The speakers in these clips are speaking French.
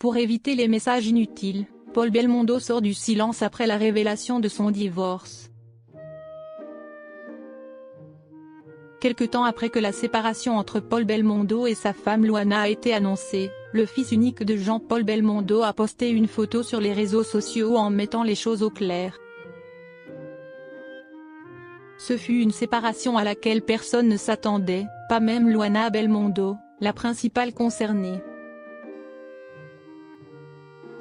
Pour éviter les messages inutiles, Paul Belmondo sort du silence après la révélation de son divorce. Quelque temps après que la séparation entre Paul Belmondo et sa femme Luana a été annoncée, le fils unique de Jean-Paul Belmondo a posté une photo sur les réseaux sociaux en mettant les choses au clair. Ce fut une séparation à laquelle personne ne s'attendait, pas même Luana Belmondo, la principale concernée.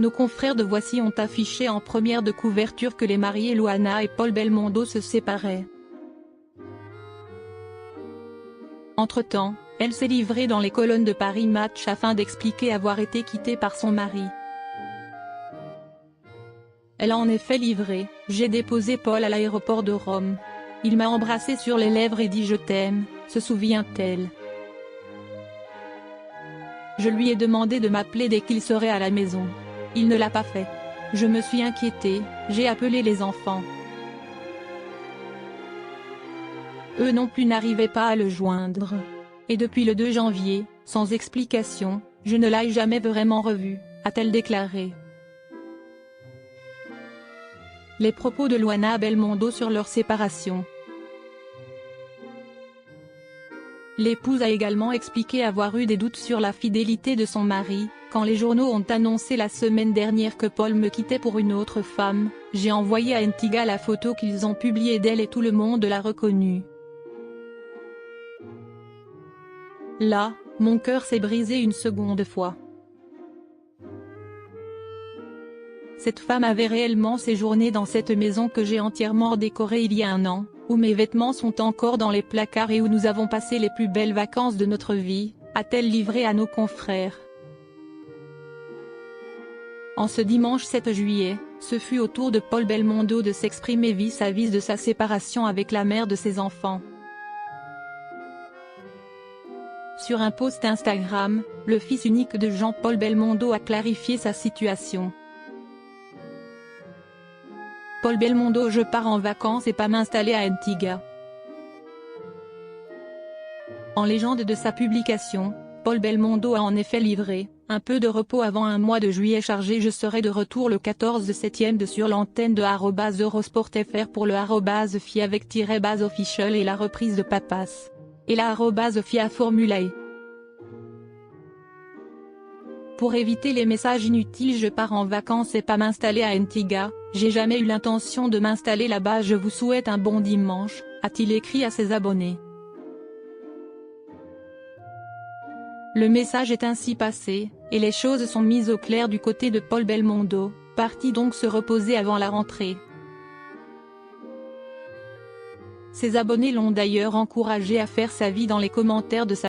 Nos confrères de Voici ont affiché en première de couverture que les mariés Luana et Paul Belmondo se séparaient. Entre-temps, elle s'est livrée dans les colonnes de Paris Match afin d'expliquer avoir été quittée par son mari. Elle a en effet livré « J'ai déposé Paul à l'aéroport de Rome. Il m'a embrassé sur les lèvres et dit je t'aime », se souvient-elle. Je lui ai demandé de m'appeler dès qu'il serait à la maison. Il ne l'a pas fait. Je me suis inquiétée, j'ai appelé les enfants. Eux non plus n'arrivaient pas à le joindre. Et depuis le 2 janvier, sans explication, je ne l'ai jamais vraiment revu, a-t-elle déclaré. Les propos de Luana Belmondo sur leur séparation. L'épouse a également expliqué avoir eu des doutes sur la fidélité de son mari. Quand les journaux ont annoncé la semaine dernière que Paul me quittait pour une autre femme, j'ai envoyé à Ntiga la photo qu'ils ont publiée d'elle et tout le monde l'a reconnue. Là, mon cœur s'est brisé une seconde fois. Cette femme avait réellement séjourné dans cette maison que j'ai entièrement décorée il y a 1 an, où mes vêtements sont encore dans les placards et où nous avons passé les plus belles vacances de notre vie, a-t-elle livré à nos confrères. En ce dimanche 7 juillet, ce fut au tour de Paul Belmondo de s'exprimer vis-à-vis de sa séparation avec la mère de ses enfants. Sur un post Instagram, le fils unique de Jean-Paul Belmondo a clarifié sa situation. Paul Belmondo: je pars en vacances et pas m'installer à Antigua. En légende de sa publication, Paul Belmondo a en effet livré « Un peu de repos avant un mois de juillet chargé, je serai de retour le 14 septième de sur l'antenne de @eurosport.fr pour le @fi avec _official et la reprise de Papas. Et la @FIA Formula E. Pour éviter les messages inutiles, je pars en vacances et pas m'installer à Antigua, j'ai jamais eu l'intention de m'installer là-bas, je vous souhaite un bon dimanche, a-t-il écrit à ses abonnés. Le message est ainsi passé, et les choses sont mises au clair du côté de Paul Belmondo, parti donc se reposer avant la rentrée. Ses abonnés l'ont d'ailleurs encouragé à faire sa vie dans les commentaires de sa